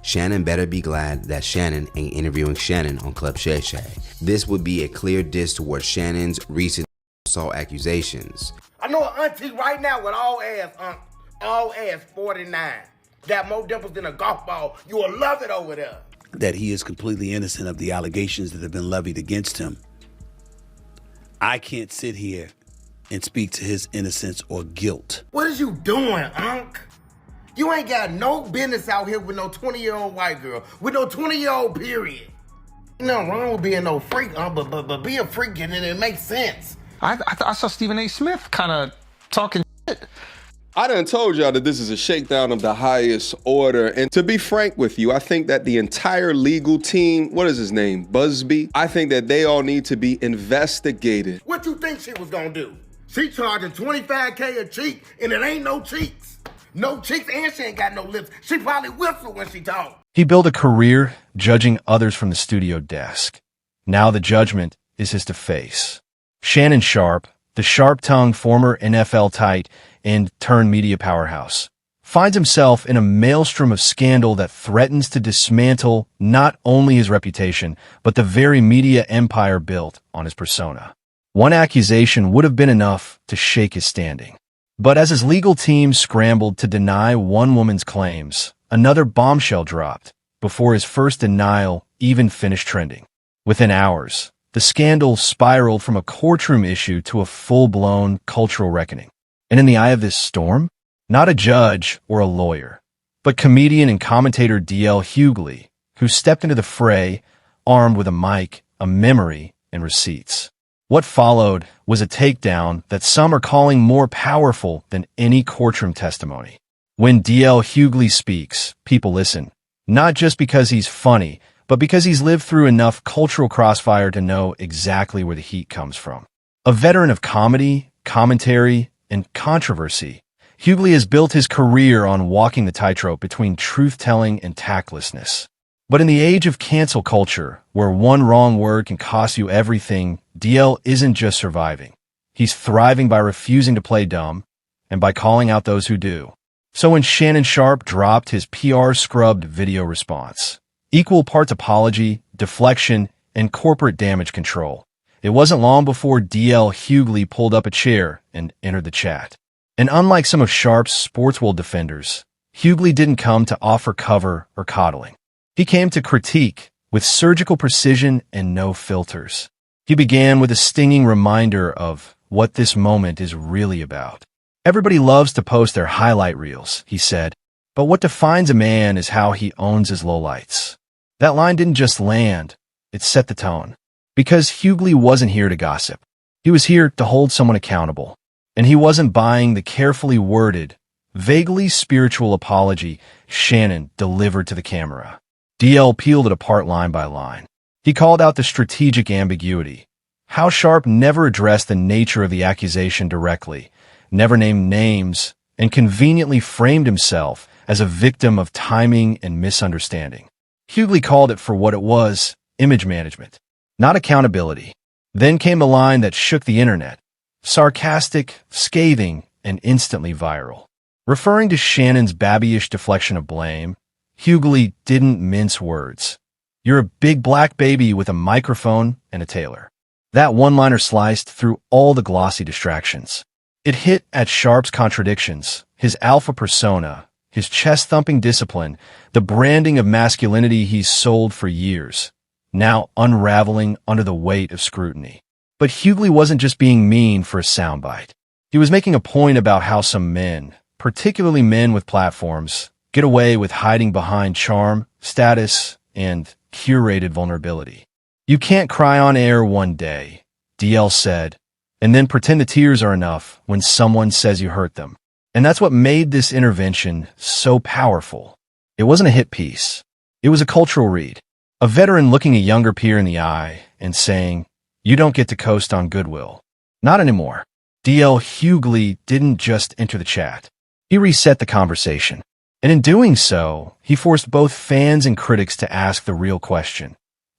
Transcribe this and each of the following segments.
Shannon better be glad that Shannon ain't interviewing Shannon on Club Shay Shay. This would be a clear diss towards Shannon's recent assault accusations. I know an auntie right now with all ass 49. Got more dimples than a golf ball. You will love it over there. That he is completely innocent of the allegations that have been levied against him. I can't sit here and speak to his innocence or guilt. What is you doing, Unc? You ain't got no business out here with no 20-year-old white girl. With no 20-year-old period. Nothing wrong with being no freak, but be a freak and it makes sense. I saw Stephen A. Smith kind of talking shit. I done told y'all that this is a shakedown of the highest order. And to be frank with you, I think that the entire legal team, what is his name, Busby? I think that they all need to be investigated. What you think she was gonna do? She charging $25K a cheek and it ain't no cheeks. No cheeks and she ain't got no lips. She probably whistle when she talk. He built a career judging others from the studio desk. Now the judgment is his to face. Shannon Sharpe, the sharp-tongued former NFL tight and turned media powerhouse, finds himself in a maelstrom of scandal that threatens to dismantle not only his reputation, but the very media empire built on his persona. One accusation would have been enough to shake his standing. But as his legal team scrambled to deny one woman's claims, another bombshell dropped before his first denial even finished trending. Within hours, the scandal spiraled from a courtroom issue to a full-blown cultural reckoning. And in the eye of this storm, not a judge or a lawyer, but comedian and commentator D.L Hughley, who stepped into the fray armed with a mic, a memory, and receipts. What followed was a takedown that some are calling more powerful than any courtroom testimony. When D.L Hughley speaks, people listen, not just because he's funny, but because he's lived through enough cultural crossfire to know exactly where the heat comes from. A veteran of comedy, commentary, and controversy, Hughley has built his career on walking the tightrope between truth-telling and tactlessness. But in the age of cancel culture, where one wrong word can cost you everything, DL isn't just surviving. He's thriving by refusing to play dumb and by calling out those who do. So when Shannon Sharpe dropped his PR-scrubbed video response, equal parts apology, deflection, and corporate damage control, it wasn't long before D.L Hughley pulled up a chair and entered the chat. And unlike some of Sharpe's sports world defenders, Hughley didn't come to offer cover or coddling. He came to critique with surgical precision and no filters. He began with a stinging reminder of what this moment is really about. Everybody loves to post their highlight reels, he said, but what defines a man is how he owns his lowlights. That line didn't just land, it set the tone. Because Hughley wasn't here to gossip. He was here to hold someone accountable. And he wasn't buying the carefully worded, vaguely spiritual apology Shannon delivered to the camera. DL peeled it apart line by line. He called out the strategic ambiguity, how Sharpe never addressed the nature of the accusation directly, never named names, and conveniently framed himself as a victim of timing and misunderstanding. Hughley called it for what it was, image management, not accountability. Then came the line that shook the internet, sarcastic, scathing, and instantly viral. Referring to Shannon's babyish deflection of blame, Hughley didn't mince words. You're a big black baby with a microphone and a tailor. That one-liner sliced through all the glossy distractions. It hit at Sharpe's contradictions, his alpha persona, his chest-thumping discipline, the branding of masculinity he's sold for years, now unraveling under the weight of scrutiny. But Hughley wasn't just being mean for a soundbite. He was making a point about how some men, particularly men with platforms, get away with hiding behind charm, status, and curated vulnerability. You can't cry on air one day, DL said, and then pretend the tears are enough when someone says you hurt them. And that's what made this intervention so powerful. It wasn't a hit piece. It was a cultural read. A veteran looking a younger peer in the eye and saying, you don't get to coast on goodwill. Not anymore. D.L Hughley didn't just enter the chat. He reset the conversation. And in doing so, he forced both fans and critics to ask the real question.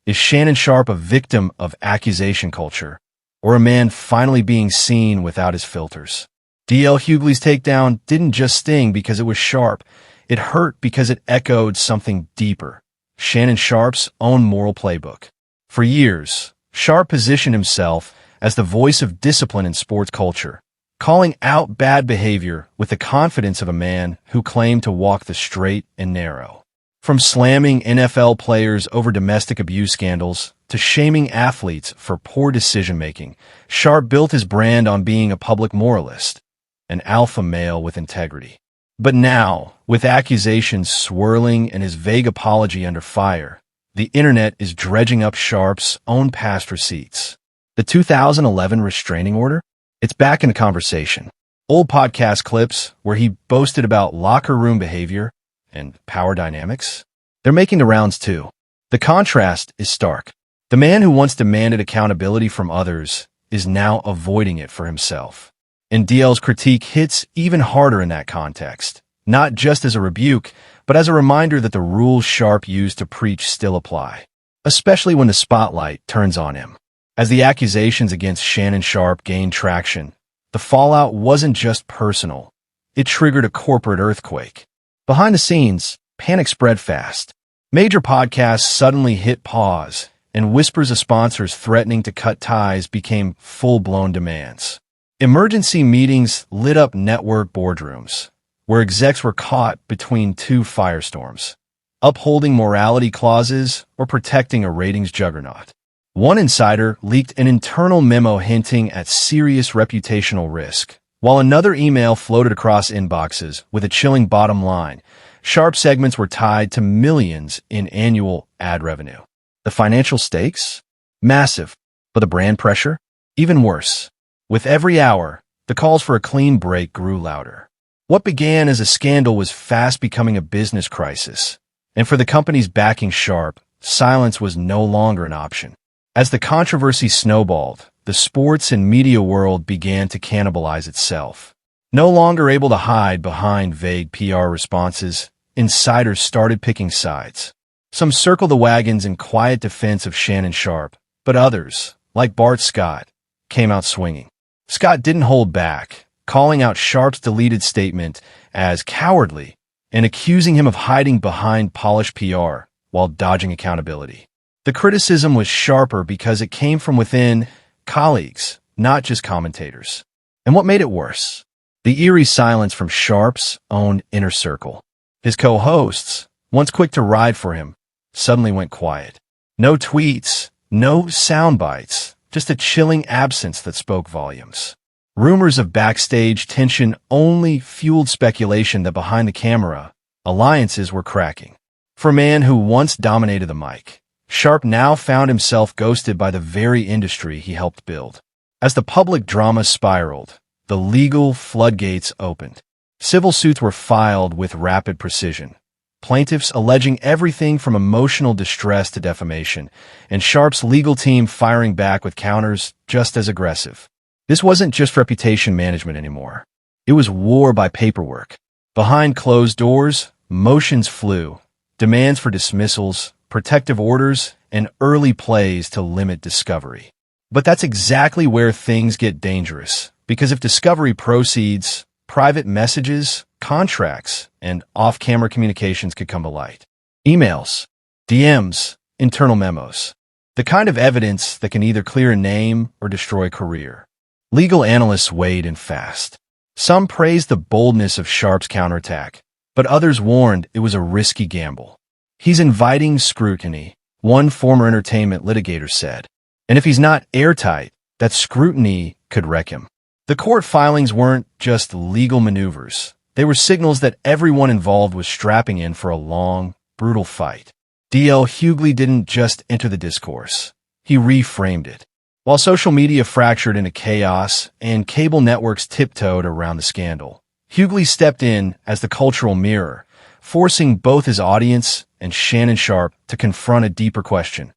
Is Shannon Sharpe a victim of accusation culture, or a man finally being seen without his filters? D.L Hughley's takedown didn't just sting because it was sharp. It hurt because it echoed something deeper, Shannon Sharpe's own moral playbook. For years, Sharpe positioned himself as the voice of discipline in sports culture, calling out bad behavior with the confidence of a man who claimed to walk the straight and narrow. From slamming NFL players over domestic abuse scandals to shaming athletes for poor decision-making, Sharpe built his brand on being a public moralist, an alpha male with integrity. But now, with accusations swirling and his vague apology under fire, the internet is dredging up Sharpe's own past receipts. The 2011 restraining order? It's back in the conversation. Old podcast clips where he boasted about locker room behavior and power dynamics? They're making the rounds too. The contrast is stark. The man who once demanded accountability from others is now avoiding it for himself. And DL's critique hits even harder in that context, not just as a rebuke, but as a reminder that the rules Sharpe used to preach still apply, especially when the spotlight turns on him. As the accusations against Shannon Sharpe gained traction, the fallout wasn't just personal. It triggered a corporate earthquake. Behind the scenes, panic spread fast. Major podcasts suddenly hit pause, and whispers of sponsors threatening to cut ties became full-blown demands. Emergency meetings lit up network boardrooms, where execs were caught between two firestorms, upholding morality clauses or protecting a ratings juggernaut. One insider leaked an internal memo hinting at serious reputational risk, while another email floated across inboxes with a chilling bottom line. Sharpe segments were tied to millions in annual ad revenue. The financial stakes? Massive. But the brand pressure? Even worse. With every hour, the calls for a clean break grew louder. What began as a scandal was fast becoming a business crisis. And for the companies backing Sharpe, silence was no longer an option. As the controversy snowballed, the sports and media world began to cannibalize itself. No longer able to hide behind vague PR responses, insiders started picking sides. Some circled the wagons in quiet defense of Shannon Sharpe, but others, like Bart Scott, came out swinging. Scott didn't hold back, calling out Sharpe's deleted statement as cowardly and accusing him of hiding behind polished PR while dodging accountability. The criticism was sharper because it came from within colleagues, not just commentators. And what made it worse? The eerie silence from Sharpe's own inner circle. His co-hosts, once quick to ride for him, suddenly went quiet. No tweets, no sound bites, just a chilling absence that spoke volumes. Rumors of backstage tension only fueled speculation that behind the camera, alliances were cracking. For a man who once dominated the mic, Sharpe now found himself ghosted by the very industry he helped build. As the public drama spiraled, the legal floodgates opened. Civil suits were filed with rapid precision, plaintiffs alleging everything from emotional distress to defamation, and Sharpe's legal team firing back with counters just as aggressive. This wasn't just reputation management anymore. It was war by paperwork. Behind closed doors, motions flew, demands for dismissals, protective orders, and early plays to limit discovery. But that's exactly where things get dangerous, because if discovery proceeds, private messages, contracts, and off-camera communications could come to light. Emails, DMs, internal memos. The kind of evidence that can either clear a name or destroy a career. Legal analysts weighed in fast. Some praised the boldness of Sharpe's counterattack, but others warned it was a risky gamble. He's inviting scrutiny, one former entertainment litigator said. And if he's not airtight, that scrutiny could wreck him. The court filings weren't just legal maneuvers. They were signals that everyone involved was strapping in for a long, brutal fight. D.L Hughley didn't just enter the discourse. He reframed it. While social media fractured into chaos and cable networks tiptoed around the scandal, Hughley stepped in as the cultural mirror, forcing both his audience and Shannon Sharpe to confront a deeper question.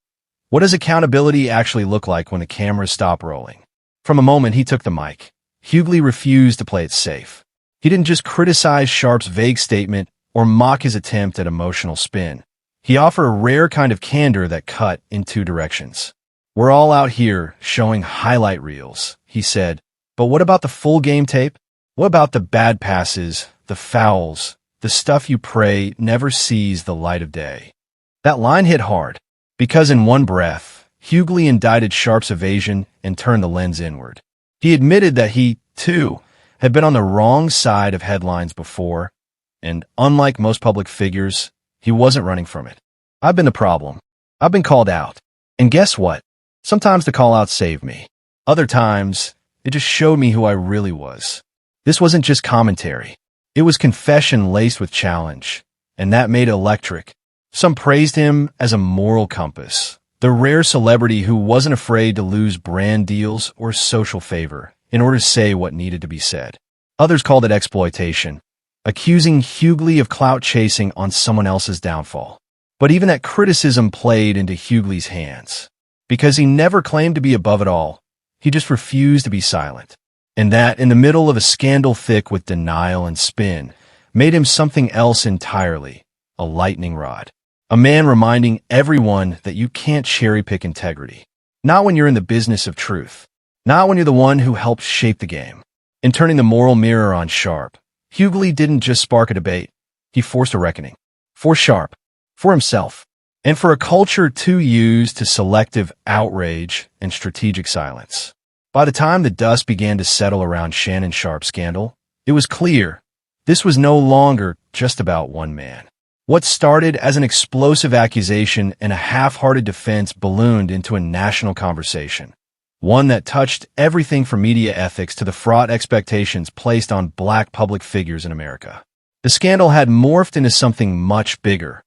What does accountability actually look like when the cameras stop rolling? From the moment he took the mic, Hughley refused to play it safe. He didn't just criticize Sharpe's vague statement or mock his attempt at emotional spin. He offered a rare kind of candor that cut in two directions. "We're all out here showing highlight reels," he said, "but what about the full game tape? What about the bad passes, the fouls, the stuff you pray never sees the light of day. That line hit hard, because in one breath, Hughley indicted Sharpe's evasion and turned the lens inward. He admitted that he, too, had been on the wrong side of headlines before, and unlike most public figures, he wasn't running from it. I've been the problem. I've been called out. And guess what? Sometimes the call-outs saved me. Other times, it just showed me who I really was. This wasn't just commentary. It was confession laced with challenge, and that made it electric. Some praised him as a moral compass, the rare celebrity who wasn't afraid to lose brand deals or social favor in order to say what needed to be said. Others called it exploitation, accusing Hughley of clout chasing on someone else's downfall. But even that criticism played into Hughley's hands. Because he never claimed to be above it all, he just refused to be silent. And that, in the middle of a scandal thick with denial and spin, made him something else entirely, a lightning rod. A man reminding everyone that you can't cherry-pick integrity. Not when you're in the business of truth. Not when you're the one who helped shape the game. In turning the moral mirror on Sharpe, Hughley didn't just spark a debate, he forced a reckoning. For Sharpe, for himself, and for a culture too used to selective outrage and strategic silence. By the time the dust began to settle around Shannon Sharpe's scandal, it was clear this was no longer just about one man. What started as an explosive accusation and a half-hearted defense ballooned into a national conversation, one that touched everything from media ethics to the fraught expectations placed on black public figures in America. The scandal had morphed into something much bigger,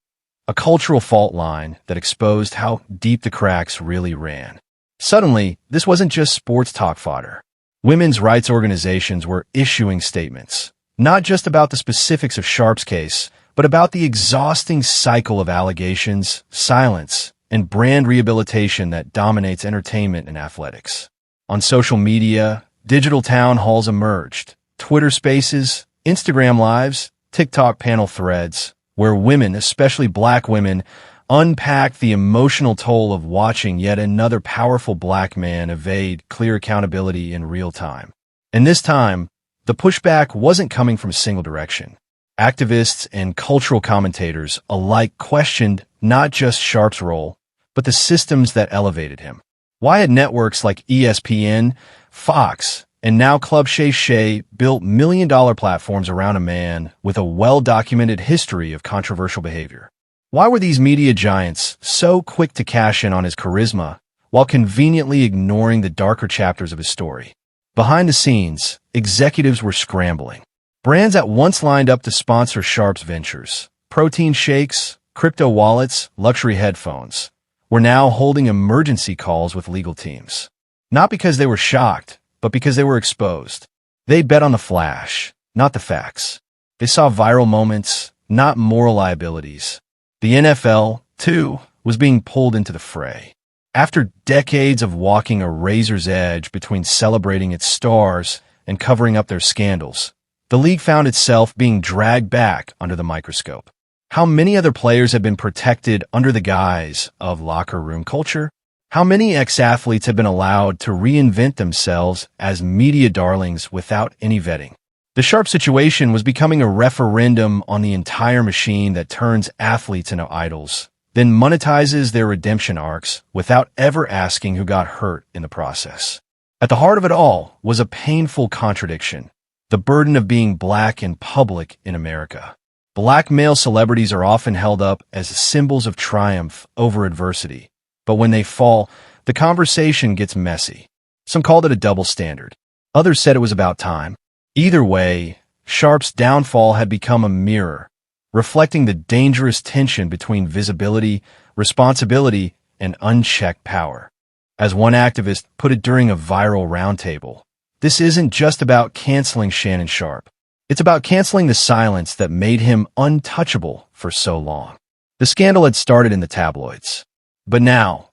a cultural fault line that exposed how deep the cracks really ran. Suddenly, this wasn't just sports talk fodder. Women's rights organizations were issuing statements, not just about the specifics of Sharpe's case, but about the exhausting cycle of allegations, silence, and brand rehabilitation that dominates entertainment and athletics. On social media, digital town halls emerged, Twitter Spaces, Instagram Lives, TikTok panel threads, where women, especially black women, unpacked the emotional toll of watching yet another powerful black man evade clear accountability in real time. And this time, the pushback wasn't coming from a single direction. Activists and cultural commentators alike questioned not just Sharpe's role, but the systems that elevated him. Why had networks like ESPN, Fox, and now Club Shay Shay built million-dollar platforms around a man with a well-documented history of controversial behavior? Why were these media giants so quick to cash in on his charisma while conveniently ignoring the darker chapters of his story? Behind the scenes, executives were scrambling. Brands that once lined up to sponsor Sharpe's ventures, protein shakes, crypto wallets, luxury headphones, were now holding emergency calls with legal teams. Not because they were shocked, but because they were exposed. They bet on the flash, not the facts. They saw viral moments, not moral liabilities. The NFL, too, was being pulled into the fray. After decades of walking a razor's edge between celebrating its stars and covering up their scandals, the league found itself being dragged back under the microscope. How many other players have been protected under the guise of locker room culture? How many ex-athletes have been allowed to reinvent themselves as media darlings without any vetting? The Sharpe situation was becoming a referendum on the entire machine that turns athletes into idols, then monetizes their redemption arcs without ever asking who got hurt in the process. At the heart of it all was a painful contradiction, the burden of being black in public in America. Black male celebrities are often held up as symbols of triumph over adversity, but when they fall, the conversation gets messy. Some called it a double standard. Others said it was about time. Either way, Sharpe's downfall had become a mirror, reflecting the dangerous tension between visibility, responsibility, and unchecked power. As one activist put it during a viral roundtable, this isn't just about canceling Shannon Sharpe. It's about canceling the silence that made him untouchable for so long. The scandal had started in the tabloids, but now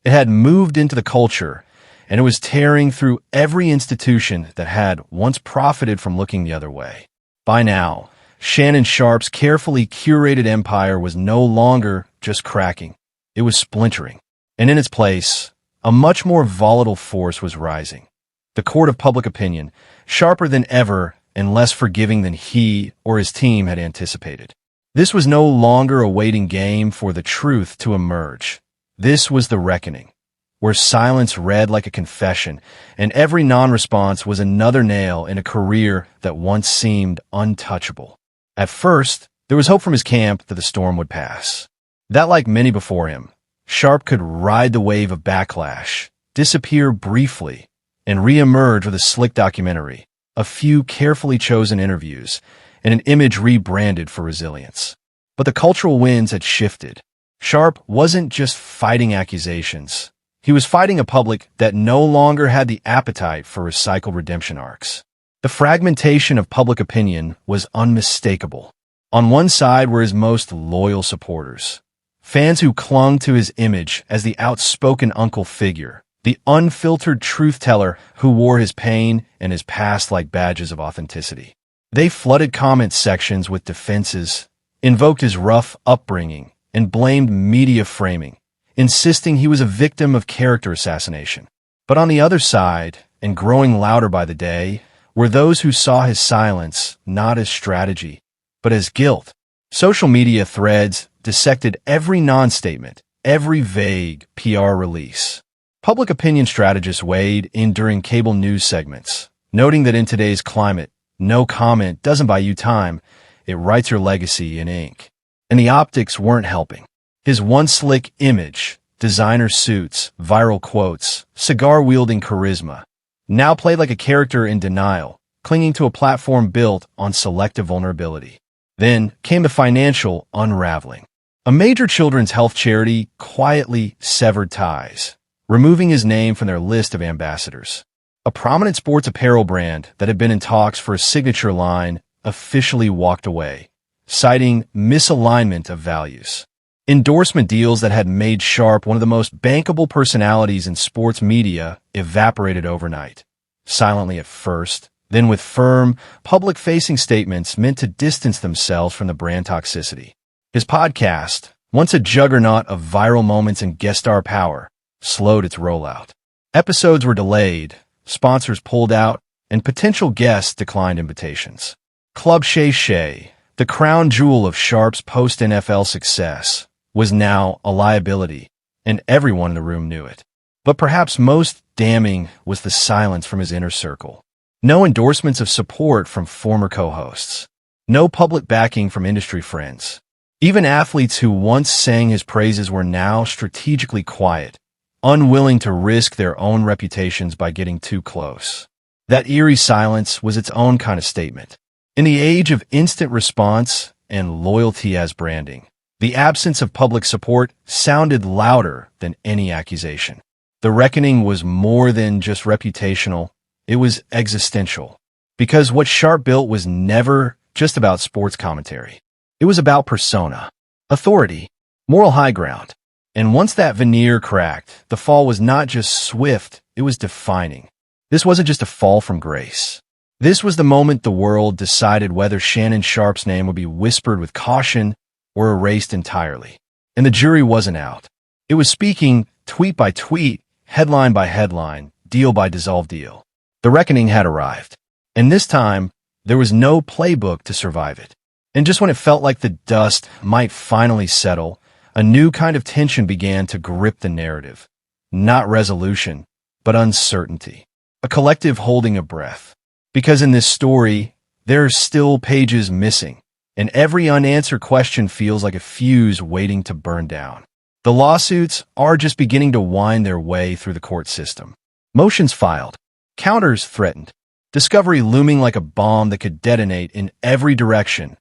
it had moved into the culture, and it was tearing through every institution that had once profited from looking the other way. By now, Shannon Sharpe's carefully curated empire was no longer just cracking. It was splintering. And in its place, a much more volatile force was rising. The court of public opinion, sharper than ever and less forgiving than he or his team had anticipated. This was no longer a waiting game for the truth to emerge. This was the reckoning, where silence read like a confession, and every non-response was another nail in a career that once seemed untouchable. At first, there was hope from his camp that the storm would pass. That, like many before him, Sharpe could ride the wave of backlash, disappear briefly, and re-emerge with a slick documentary, a few carefully chosen interviews, and an image rebranded for resilience. But the cultural winds had shifted. Sharpe wasn't just fighting accusations. He was fighting a public that no longer had the appetite for recycled redemption arcs. The fragmentation of public opinion was unmistakable. On one side were his most loyal supporters, fans who clung to his image as the outspoken uncle figure, the unfiltered truth-teller who wore his pain and his past like badges of authenticity. They flooded comment sections with defenses, invoked his rough upbringing, and blamed media framing, insisting he was a victim of character assassination. But on the other side, and growing louder by the day, were those who saw his silence not as strategy, but as guilt. Social media threads dissected every non-statement, every vague PR release. Public opinion strategists weighed in during cable news segments, noting that in today's climate, no comment doesn't buy you time, it writes your legacy in ink. And the optics weren't helping. His once slick image, designer suits, viral quotes, cigar-wielding charisma, now played like a character in denial, clinging to a platform built on selective vulnerability. Then came the financial unraveling. A major children's health charity quietly severed ties, removing his name from their list of ambassadors. A prominent sports apparel brand that had been in talks for a signature line officially walked away, citing misalignment of values. Endorsement deals that had made Sharpe one of the most bankable personalities in sports media evaporated overnight, silently at first, then with firm, public-facing statements meant to distance themselves from the brand toxicity. His podcast, once a juggernaut of viral moments and guest star power, slowed its rollout. Episodes were delayed, sponsors pulled out, and potential guests declined invitations. Club Shay, the crown jewel of Sharpe's post-NFL success, was now a liability, and everyone in the room knew it. But perhaps most damning was the silence from his inner circle. No endorsements of support from former co-hosts. No public backing from industry friends. Even athletes who once sang his praises were now strategically quiet, unwilling to risk their own reputations by getting too close. That eerie silence was its own kind of statement. In the age of instant response and loyalty as branding, the absence of public support sounded louder than any accusation. The reckoning was more than just reputational, it was existential. Because what Sharpe built was never just about sports commentary. It was about persona, authority, moral high ground. And once that veneer cracked, the fall was not just swift, it was defining. This wasn't just a fall from grace. This was the moment the world decided whether Shannon Sharpe's name would be whispered with caution or erased entirely. And the jury wasn't out. It was speaking tweet by tweet, headline by headline, deal by dissolved deal. The reckoning had arrived. And this time, there was no playbook to survive it. And just when it felt like the dust might finally settle, a new kind of tension began to grip the narrative. Not resolution, but uncertainty. A collective holding of breath. Because in this story, there are still pages missing, and every unanswered question feels like a fuse waiting to burn down. The lawsuits are just beginning to wind their way through the court system. Motions filed, counters threatened, discovery looming like a bomb that could detonate in every direction.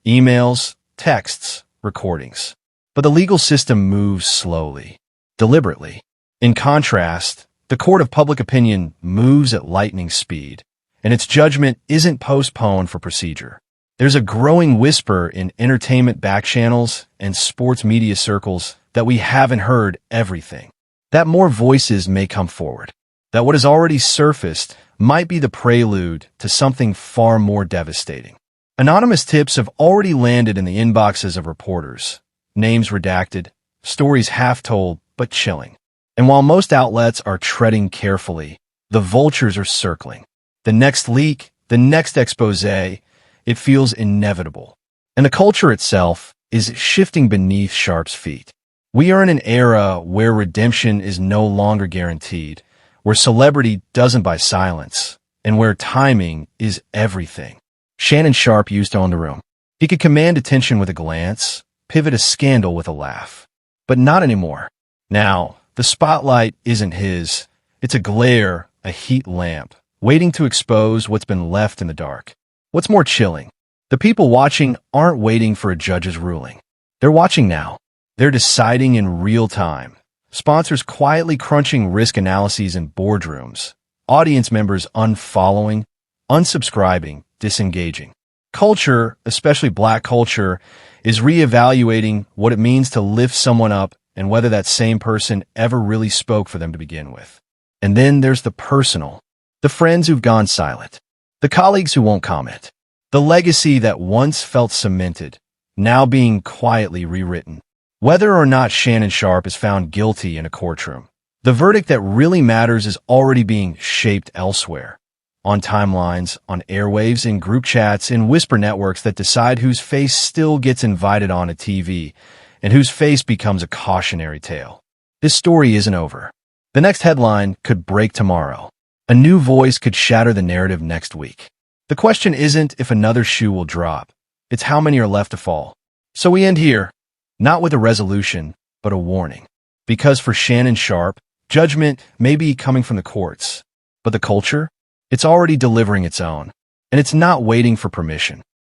Emails, texts, recordings. But the legal system moves slowly, deliberately. In contrast, the court of public opinion moves at lightning speed, and its judgment isn't postponed for procedure. There's a growing whisper in entertainment backchannels and sports media circles that we haven't heard everything, that more voices may come forward, that what has already surfaced might be the prelude to something far more devastating. Anonymous tips have already landed in the inboxes of reporters, names redacted, stories half told but chilling. And while most outlets are treading carefully, the vultures are circling. The next leak the next expose, it feels inevitable. And the culture itself is shifting beneath Sharpe's feet. We are in an era where redemption is no longer guaranteed, where celebrity doesn't buy silence, and where timing is everything. Shannon Sharpe used to own the room. He could command attention with a glance, pivot a scandal with a laugh. But not anymore. Now, the spotlight isn't his. It's a glare, a heat lamp, waiting to expose what's been left in the dark. What's more chilling? The people watching aren't waiting for a judge's ruling. They're watching now. They're deciding in real time. Sponsors quietly crunching risk analyses in boardrooms. Audience members unfollowing, unsubscribing, disengaging. Culture, especially black culture, is reevaluating what it means to lift someone up and whether that same person ever really spoke for them to begin with. And then there's the personal. The friends who've gone silent. The colleagues who won't comment. The legacy that once felt cemented, now being quietly rewritten. Whether or not Shannon Sharpe is found guilty in a courtroom, the verdict that really matters is already being shaped elsewhere. On timelines, on airwaves, in group chats, in whisper networks that decide whose face still gets invited on a TV and whose face becomes a cautionary tale. This story isn't over. The next headline could break tomorrow. A new voice could shatter the narrative next week. The question isn't if another shoe will drop. It's how many are left to fall. So we end here, not with a resolution, but a warning. Because for Shannon Sharpe, judgment may be coming from the courts, but the culture? It's already delivering its own, and it's not waiting for permission.